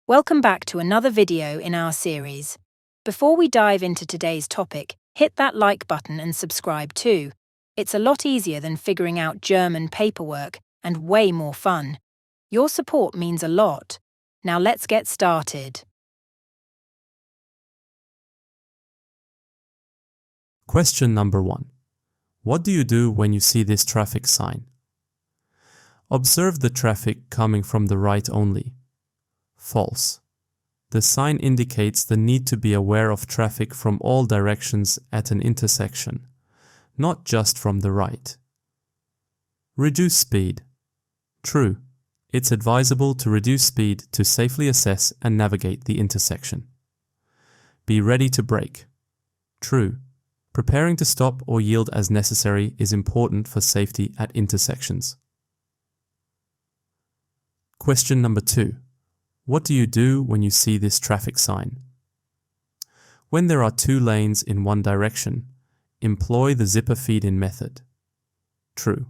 Welcome back to another video in our series. Before we dive into today's topic, hit that like button and subscribe too. It's a lot easier than figuring out German paperwork and way more fun. Your support means a lot. Now let's get started. Question number 1. What do you do when you see this traffic sign? Observe the traffic coming from the right only. False. The sign indicates the need to be aware of traffic from all directions at an intersection, not just from the right. Reduce speed. True. It's advisable to reduce speed to safely assess and navigate the intersection. Be ready to brake. True. Preparing to stop or yield as necessary is important for safety at intersections. Question number 2. What do you do when you see this traffic sign? When there are 2 lanes in one direction, employ the zipper feed-in method. True.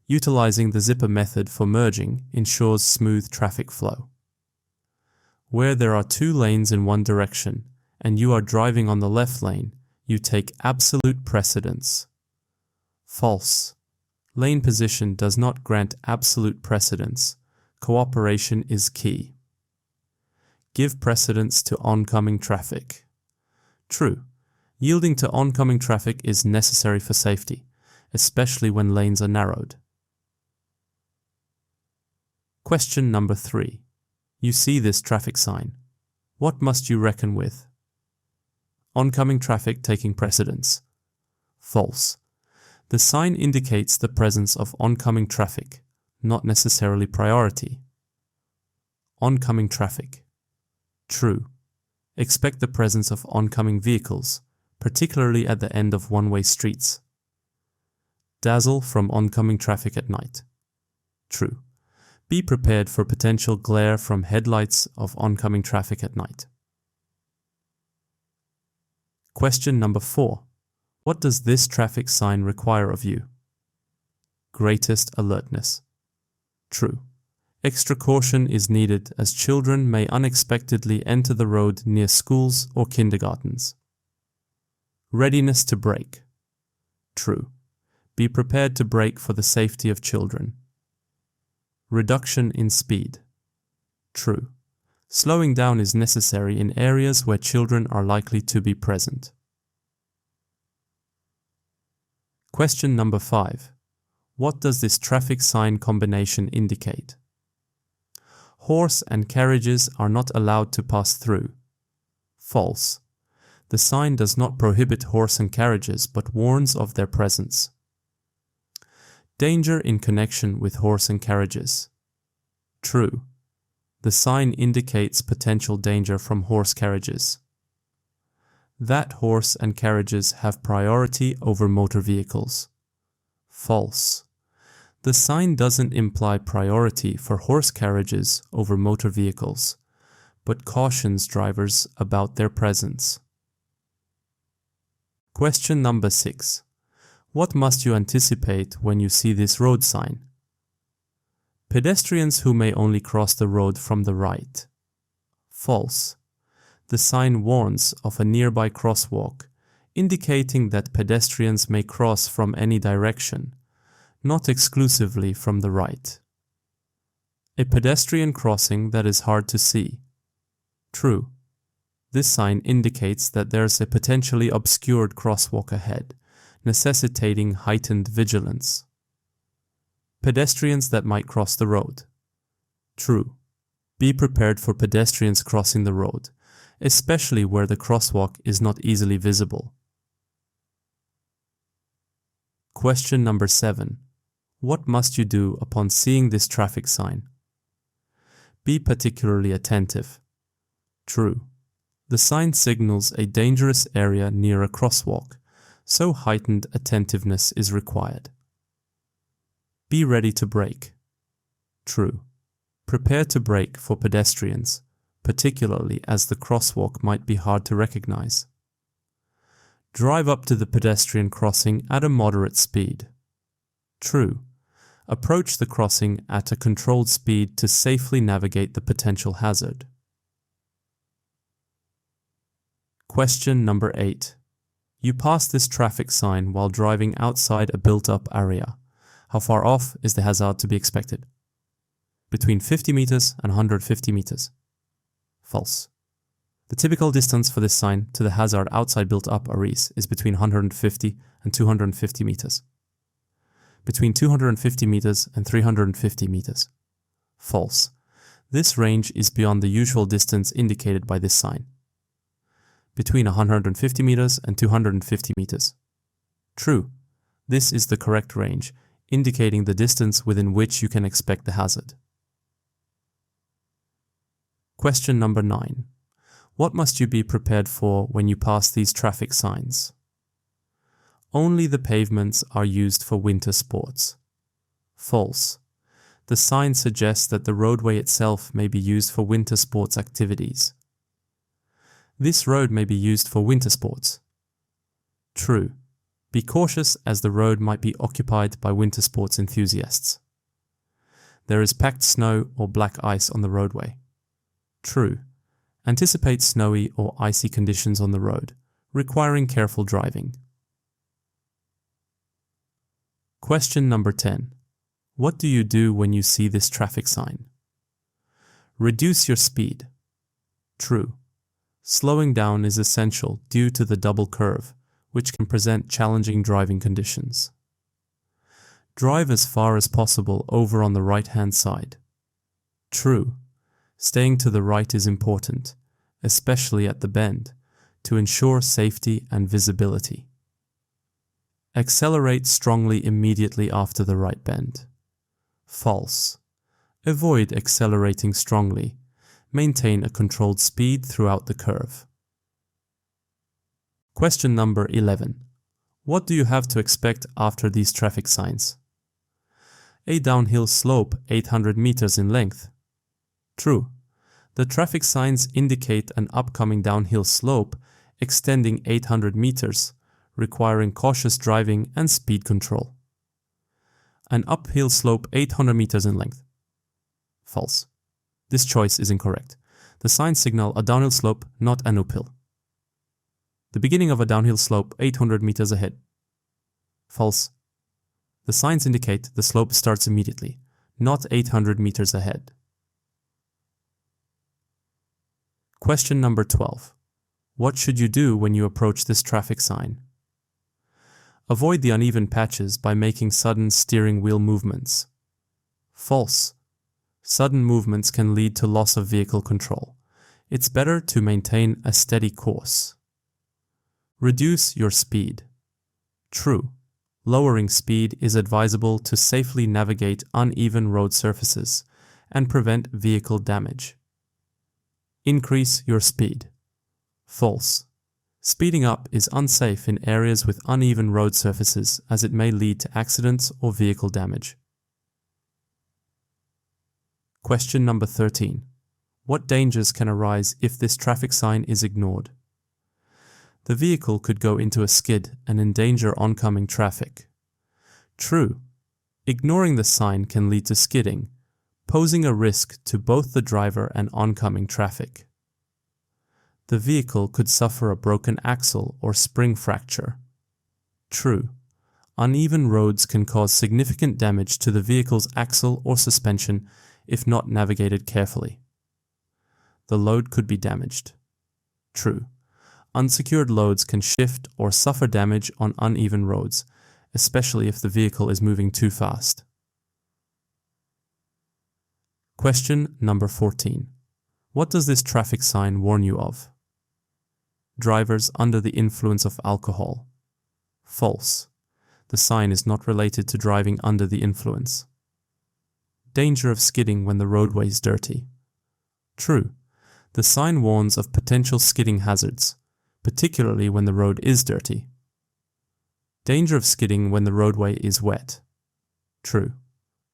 Utilizing the zipper method for merging ensures smooth traffic flow. Where there are 2 lanes in one direction and you are driving on the left lane, you take absolute precedence. False. Lane position does not grant absolute precedence. Cooperation is key. Give precedence to oncoming traffic. True. Yielding to oncoming traffic is necessary for safety, especially when lanes are narrowed. Question number 3. You see this traffic sign. What must you reckon with? Oncoming traffic taking precedence. False. The sign indicates the presence of oncoming traffic, not necessarily priority. Oncoming traffic. True. Expect the presence of oncoming vehicles, particularly at the end of one-way streets. Dazzle from oncoming traffic at night. True. Be prepared for potential glare from headlights of oncoming traffic at night. Question number 4. What does this traffic sign require of you? Greatest alertness. True. Extra caution is needed as children may unexpectedly enter the road near schools or kindergartens. Readiness to brake. True. Be prepared to brake for the safety of children. Reduction in speed. True. Slowing down is necessary in areas where children are likely to be present. Question number 5. What does this traffic sign combination indicate? Horse and carriages are not allowed to pass through. False. The sign does not prohibit horse and carriages but warns of their presence. Danger in connection with horse and carriages. True. The sign indicates potential danger from horse carriages. That horse and carriages have priority over motor vehicles. False. The sign doesn't imply priority for horse carriages over motor vehicles, but cautions drivers about their presence. Question number 6. What must you anticipate when you see this road sign? Pedestrians who may only cross the road from the right. False. The sign warns of a nearby crosswalk, indicating that pedestrians may cross from any direction, not exclusively from the right. A pedestrian crossing that is hard to see. True. This sign indicates that there is a potentially obscured crosswalk ahead, necessitating heightened vigilance. Pedestrians that might cross the road. True. Be prepared for pedestrians crossing the road, especially where the crosswalk is not easily visible. Question number 7. What must you do upon seeing this traffic sign? Be particularly attentive. True. The sign signals a dangerous area near a crosswalk, so heightened attentiveness is required. Be ready to brake. True. Prepare to brake for pedestrians, particularly as the crosswalk might be hard to recognize. Drive up to the pedestrian crossing at a moderate speed. True. Approach the crossing at a controlled speed to safely navigate the potential hazard. Question number 8. You pass this traffic sign while driving outside a built-up area. How far off is the hazard to be expected? Between 50 meters and 150 meters. False. The typical distance for this sign to the hazard outside built-up areas is between 150 and 250 meters. Between 250 meters and 350 meters. False. This range is beyond the usual distance indicated by this sign. Between 150 meters and 250 meters. True. This is the correct range, indicating the distance within which you can expect the hazard. Question number 9. What must you be prepared for when you pass these traffic signs? Only the pavements are used for winter sports. False. The sign suggests that the roadway itself may be used for winter sports activities. This road may be used for winter sports. True. Be cautious as the road might be occupied by winter sports enthusiasts. There is packed snow or black ice on the roadway. True. Anticipate snowy or icy conditions on the road, requiring careful driving. Question number 10. What do you do when you see this traffic sign? Reduce your speed. True. Slowing down is essential due to the double curve, which can present challenging driving conditions. Drive as far as possible over on the right-hand side. True. Staying to the right is important, especially at the bend, to ensure safety and visibility. Accelerate strongly immediately after the right bend. False. Avoid accelerating strongly. Maintain a controlled speed throughout the curve. Question number 11. What do you have to expect after these traffic signs? A downhill slope 800 meters in length. True. The traffic signs indicate an upcoming downhill slope extending 800 meters, requiring cautious driving and speed control. An uphill slope 800 meters in length. False. This choice is incorrect. The signs signal a downhill slope, not an uphill. The beginning of a downhill slope 800 meters ahead. False. The signs indicate the slope starts immediately, not 800 meters ahead. Question number 12. What should you do when you approach this traffic sign? Avoid the uneven patches by making sudden steering wheel movements. False. Sudden movements can lead to loss of vehicle control. It's better to maintain a steady course. Reduce your speed. True. Lowering speed is advisable to safely navigate uneven road surfaces and prevent vehicle damage. Increase your speed. False. Speeding up is unsafe in areas with uneven road surfaces as it may lead to accidents or vehicle damage. Question number 13. What dangers can arise if this traffic sign is ignored? The vehicle could go into a skid and endanger oncoming traffic. True. Ignoring the sign can lead to skidding, posing a risk to both the driver and oncoming traffic. The vehicle could suffer a broken axle or spring fracture. True. Uneven roads can cause significant damage to the vehicle's axle or suspension if not navigated carefully. The load could be damaged. True. Unsecured loads can shift or suffer damage on uneven roads, especially if the vehicle is moving too fast. Question number 14. What does this traffic sign warn you of? Drivers under the influence of alcohol. False. The sign is not related to driving under the influence. Danger of skidding when the roadway is dirty. True. The sign warns of potential skidding hazards, particularly when the road is dirty. Danger of skidding when the roadway is wet. True.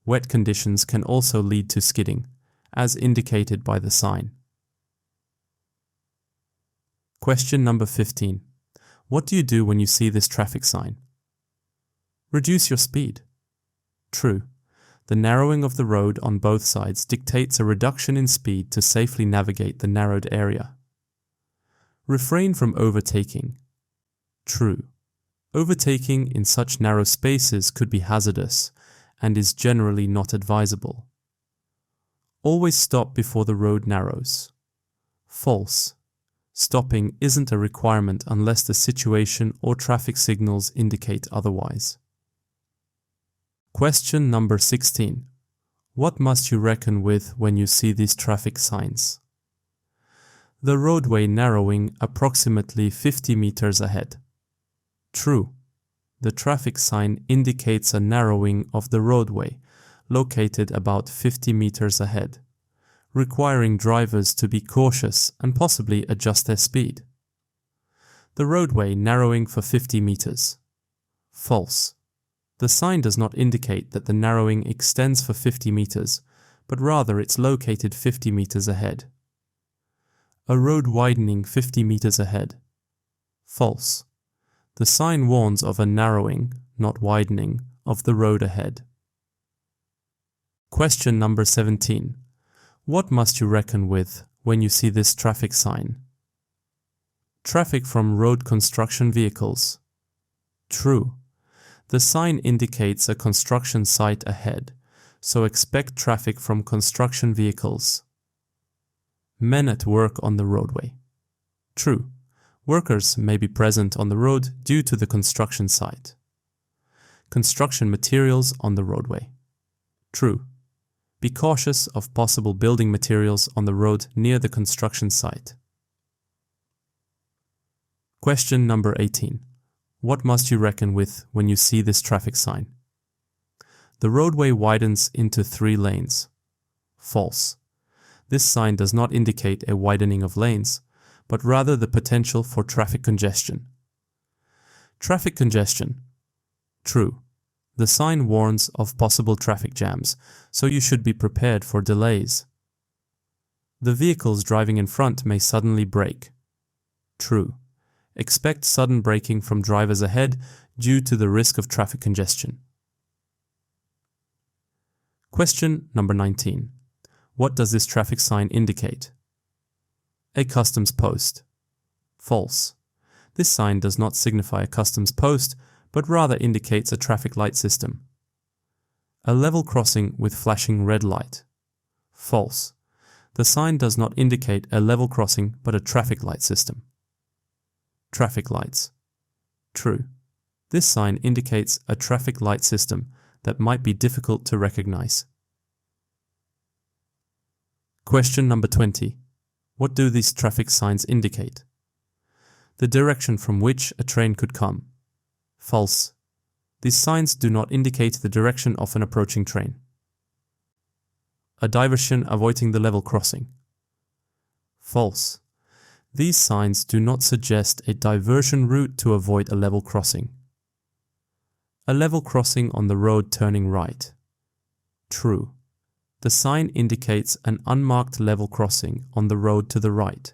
Wet conditions can also lead to skidding, as indicated by the sign. Question number 15. What do you do when you see this traffic sign? Reduce your speed. True. The narrowing of the road on both sides dictates a reduction in speed to safely navigate the narrowed area. Refrain from overtaking. True. Overtaking in such narrow spaces could be hazardous and is generally not advisable. Always stop before the road narrows. False. Stopping isn't a requirement unless the situation or traffic signals indicate otherwise. Question number 16. What must you reckon with when you see these traffic signs? The roadway narrowing approximately 50 meters ahead. True. The traffic sign indicates a narrowing of the roadway, located about 50 meters ahead, requiring drivers to be cautious and possibly adjust their speed. The roadway narrowing for 50 meters. False. The sign does not indicate that the narrowing extends for 50 meters, but rather it's located 50 meters ahead. A road widening 50 meters ahead. False. The sign warns of a narrowing, not widening, of the road ahead. Question number 17. What must you reckon with when you see this traffic sign? Traffic from road construction vehicles. True. The sign indicates a construction site ahead, so expect traffic from construction vehicles. Men at work on the roadway. True. Workers may be present on the road due to the construction site. Construction materials on the roadway. True. Be cautious of possible building materials on the road near the construction site. Question number 18. What must you reckon with when you see this traffic sign? The roadway widens into 3 lanes. False. This sign does not indicate a widening of lanes, but rather the potential for traffic congestion. Traffic congestion. True. The sign warns of possible traffic jams, so you should be prepared for delays. The vehicles driving in front may suddenly brake. True. Expect sudden braking from drivers ahead due to the risk of traffic congestion. Question number 19. What does this traffic sign indicate? A customs post. False. This sign does not signify a customs post, but rather indicates a traffic light system. A level crossing with flashing red light. False. The sign does not indicate a level crossing but a traffic light system. Traffic lights. True. This sign indicates a traffic light system that might be difficult to recognize. Question number 20. What do these traffic signs indicate? The direction from which a train could come. False. These signs do not indicate the direction of an approaching train. A diversion avoiding the level crossing. False. These signs do not suggest a diversion route to avoid a level crossing. A level crossing on the road turning right. True. The sign indicates an unmarked level crossing on the road to the right.